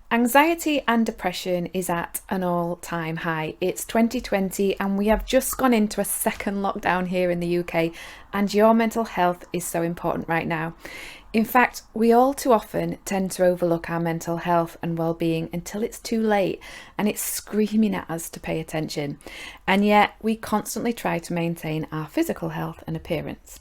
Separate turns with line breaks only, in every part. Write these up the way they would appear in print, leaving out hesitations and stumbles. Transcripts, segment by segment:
Anxiety and depression is at an all-time high. It's 2020 and we have just gone into a second lockdown here in the UK, and your mental health is so important right now. In fact, we all too often tend to overlook our mental health and well-being until it's too late and it's screaming at us to pay attention. And yet we constantly try to maintain our physical health and appearance.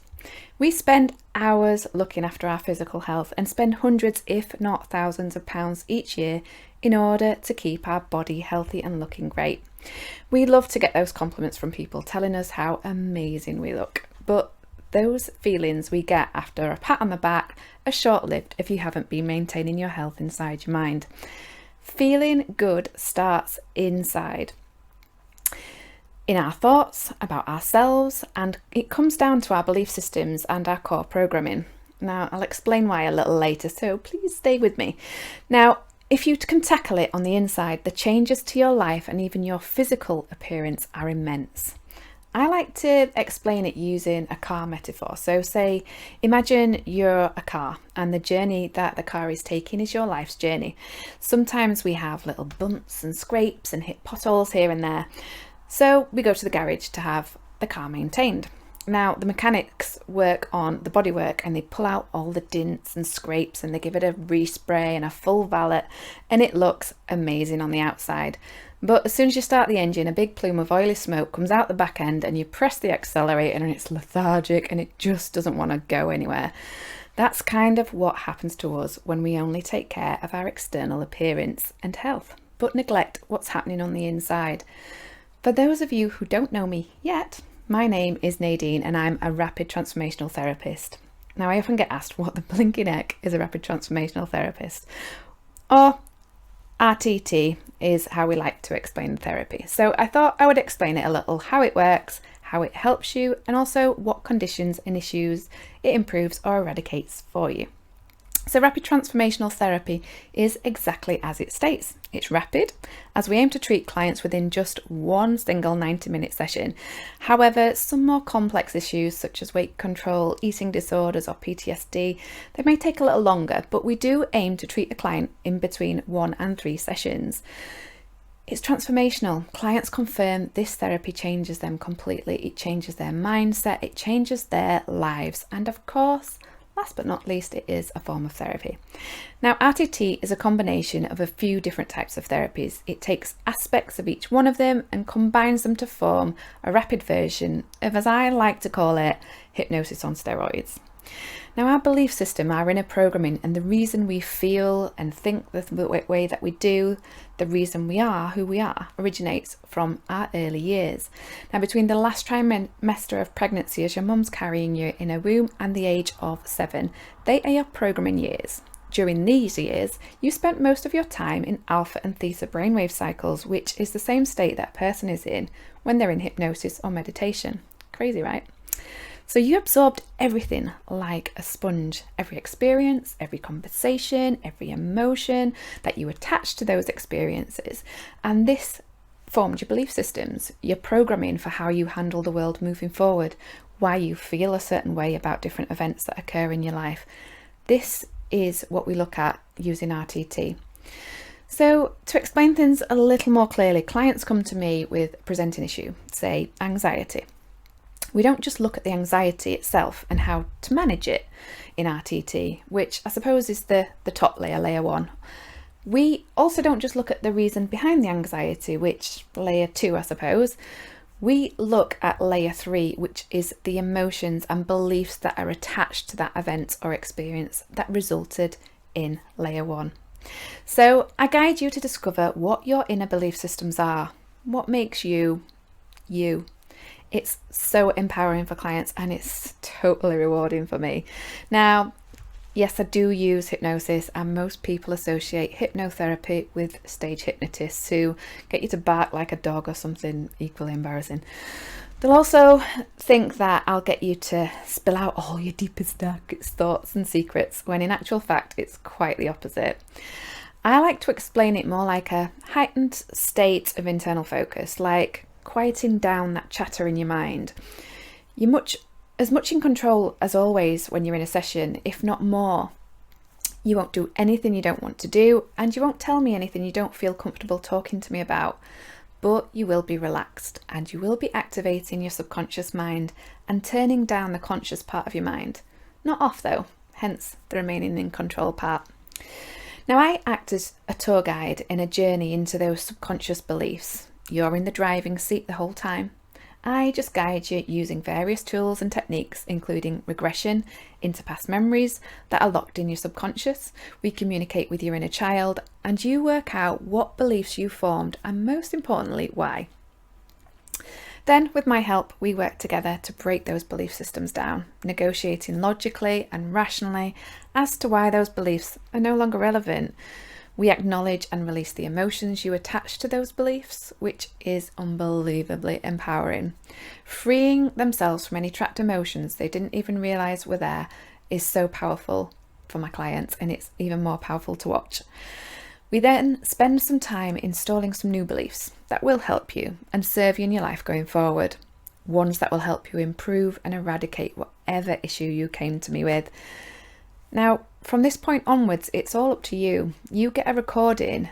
We spend hours looking after our physical health and spend hundreds, if not thousands of pounds each year in order to keep our body healthy and looking great. We love to get those compliments from people telling us how amazing we look, but those feelings we get after a pat on the back are short-lived if you haven't been maintaining your health inside your mind. Feeling good starts inside, in our thoughts about ourselves, and it comes down to our belief systems and our core programming. Now, I'll explain why a little later, so please stay with me. Now, if you can tackle it on the inside, the changes to your life and even your physical appearance are immense. I like to explain it using a car metaphor. So say, imagine you're a car and the journey that the car is taking is your life's journey. Sometimes we have little bumps and scrapes and hit potholes here and there. So we go to the garage to have the car maintained. Now the mechanics work on the bodywork and they pull out all the dents and scrapes and they give it a respray and a full valet, and it looks amazing on the outside. But as soon as you start the engine, a big plume of oily smoke comes out the back end and you press the accelerator and it's lethargic and it just doesn't want to go anywhere. That's kind of what happens to us when we only take care of our external appearance and health, but neglect what's happening on the inside. For those of you who don't know me yet, my name is Nadine and I'm a rapid transformational therapist. Now, I often get asked what the blinking heck is a rapid transformational therapist, or RTT is how we like to explain therapy. So I thought I would explain it a little, how it works, how it helps you, and also what conditions and issues it improves or eradicates for you. So rapid transformational therapy is exactly as it states. It's rapid, as we aim to treat clients within just one single 90-minute session. However, some more complex issues such as weight control, eating disorders or PTSD, they may take a little longer, but we do aim to treat the client in between 1 and 3 sessions. It's transformational. Clients confirm this therapy changes them completely. It changes their mindset, it changes their lives, and of course, last but not least, it is a form of therapy. Now, RTT is a combination of a few different types of therapies. It takes aspects of each one of them and combines them to form a rapid version of, as I like to call it, hypnosis on steroids. Now, our belief system, our inner programming, and the reason we feel and think the way that we do, the reason we are who we are, originates from our early years. Now, between the last trimester of pregnancy as your mum's carrying you in a womb and the age of 7, they are your programming years. During these years, you spent most of your time in alpha and theta brainwave cycles, which is the same state that a person is in when they're in hypnosis or meditation. Crazy, right? So you absorbed everything like a sponge, every experience, every conversation, every emotion that you attached to those experiences. And this formed your belief systems, your programming for how you handle the world moving forward, why you feel a certain way about different events that occur in your life. This is what we look at using RTT. So to explain things a little more clearly, clients come to me with a presenting issue, say anxiety. We don't just look at the anxiety itself and how to manage it in RTT, which I suppose is the top layer, layer 1. We also don't just look at the reason behind the anxiety, which layer 2, I suppose. We look at layer 3, which is the emotions and beliefs that are attached to that event or experience that resulted in layer 1. So I guide you to discover what your inner belief systems are, what makes you, you. It's so empowering for clients and it's totally rewarding for me. Now, yes, I do use hypnosis, and most people associate hypnotherapy with stage hypnotists who get you to bark like a dog or something equally embarrassing. They'll also think that I'll get you to spill out all your deepest, darkest thoughts and secrets, when in actual fact, it's quite the opposite. I like to explain it more like a heightened state of internal focus, like quieting down that chatter in your mind. You're as much in control as always when you're in a session, if not more. You won't do anything you don't want to do, and you won't tell me anything you don't feel comfortable talking to me about. But you will be relaxed, and you will be activating your subconscious mind and turning down the conscious part of your mind. Not off though, hence the remaining in control part. Now, I act as a tour guide in a journey into those subconscious beliefs. You're in the driving seat the whole time. I just guide you using various tools and techniques, including regression into past memories that are locked in your subconscious. We communicate with your inner child, and you work out what beliefs you formed, and most importantly, why. Then, with my help, we work together to break those belief systems down, negotiating logically and rationally as to why those beliefs are no longer relevant. We acknowledge and release the emotions you attach to those beliefs, which is unbelievably empowering. Freeing themselves from any trapped emotions they didn't even realize were there is so powerful for my clients, and it's even more powerful to watch. We then spend some time installing some new beliefs that will help you and serve you in your life going forward. Ones that will help you improve and eradicate whatever issue you came to me with. Now, from this point onwards, it's all up to you. You get a recording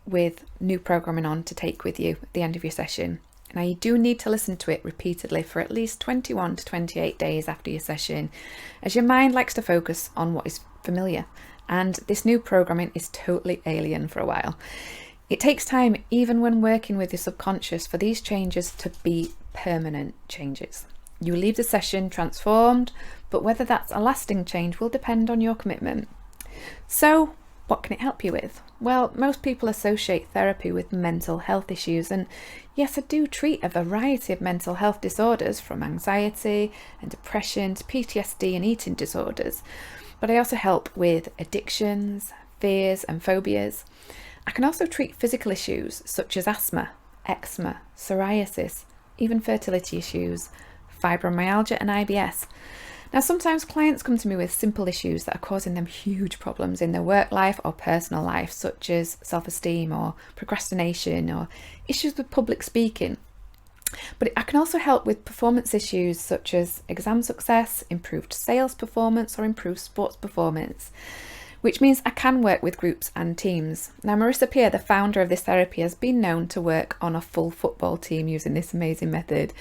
with new programming on to take with you at the end of your session. Now, you do need to listen to it repeatedly for at least 21 to 28 days after your session, as your mind likes to focus on what is familiar, and this new programming is totally alien for a while. It takes time, even when working with your subconscious, for these changes to be permanent changes. You leave the session transformed, but whether that's a lasting change will depend on your commitment. So, what can it help you with? Well, most people associate therapy with mental health issues, and yes, I do treat a variety of mental health disorders, from anxiety and depression to PTSD and eating disorders. But I also help with addictions, fears and phobias. I can also treat physical issues such as asthma, eczema, psoriasis, even fertility issues, fibromyalgia and IBS. Now, sometimes clients come to me with simple issues that are causing them huge problems in their work life or personal life, such as self-esteem or procrastination or issues with public speaking. But I can also help with performance issues such as exam success, improved sales performance or improved sports performance, which means I can work with groups and teams. Now, Marissa Peer, the founder of this therapy, has been known to work on a full football team using this amazing method.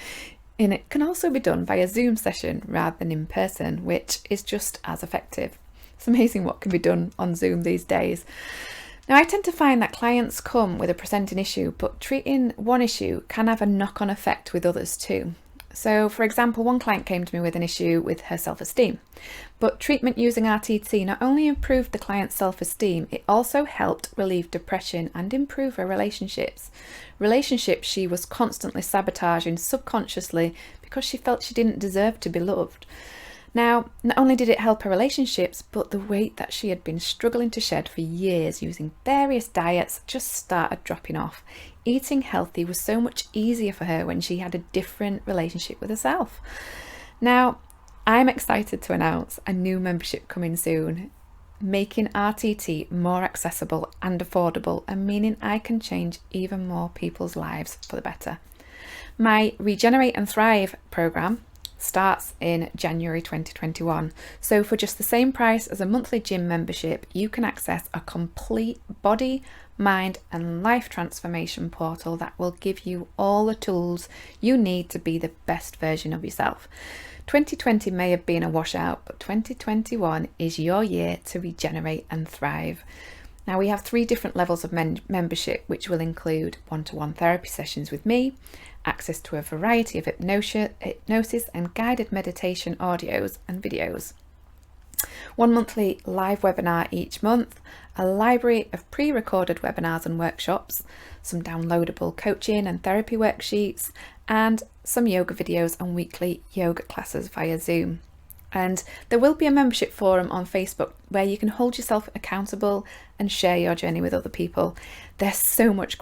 And it can also be done via Zoom session rather than in person, which is just as effective. It's amazing what can be done on Zoom these days. Now, I tend to find that clients come with a presenting issue, but treating one issue can have a knock-on effect with others too. So, for example, one client came to me with an issue with her self-esteem, but treatment using RTT not only improved the client's self-esteem, it also helped relieve depression and improve her relationships. Relationships she was constantly sabotaging subconsciously because she felt she didn't deserve to be loved. Now, not only did it help her relationships, but the weight that she had been struggling to shed for years using various diets just started dropping off. Eating healthy was so much easier for her when she had a different relationship with herself. Now, I'm excited to announce a new membership coming soon, making RTT more accessible and affordable, and meaning I can change even more people's lives for the better. My Regenerate and Thrive program starts in January 2021. So for just the same price as a monthly gym membership, you can access a complete body, mind and life transformation portal that will give you all the tools you need to be the best version of yourself. 2020 may have been a washout, but 2021 is your year to regenerate and thrive. Now, we have 3 different levels of membership, which will include one-to-one therapy sessions with me, access to a variety of hypnosis and guided meditation audios and videos, 1 monthly live webinar each month, a library of pre-recorded webinars and workshops, some downloadable coaching and therapy worksheets, and some yoga videos and weekly yoga classes via Zoom. And there will be a membership forum on Facebook where you can hold yourself accountable and share your journey with other people. There's so much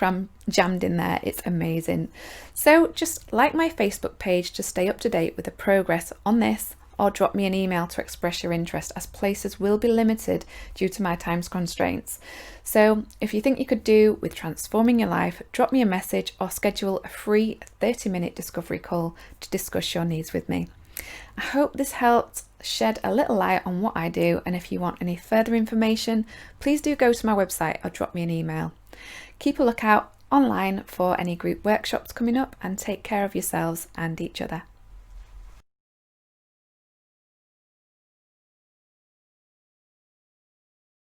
jammed in there, it's amazing. So just like my Facebook page to stay up to date with the progress on this, or drop me an email to express your interest, as places will be limited due to my time constraints. So if you think you could do with transforming your life, drop me a message or schedule a free 30-minute discovery call to discuss your needs with me. I hope this helped shed a little light on what I do, and if you want any further information, please do go to my website or drop me an email. Keep a lookout online for any group workshops coming up, and take care of yourselves and each other.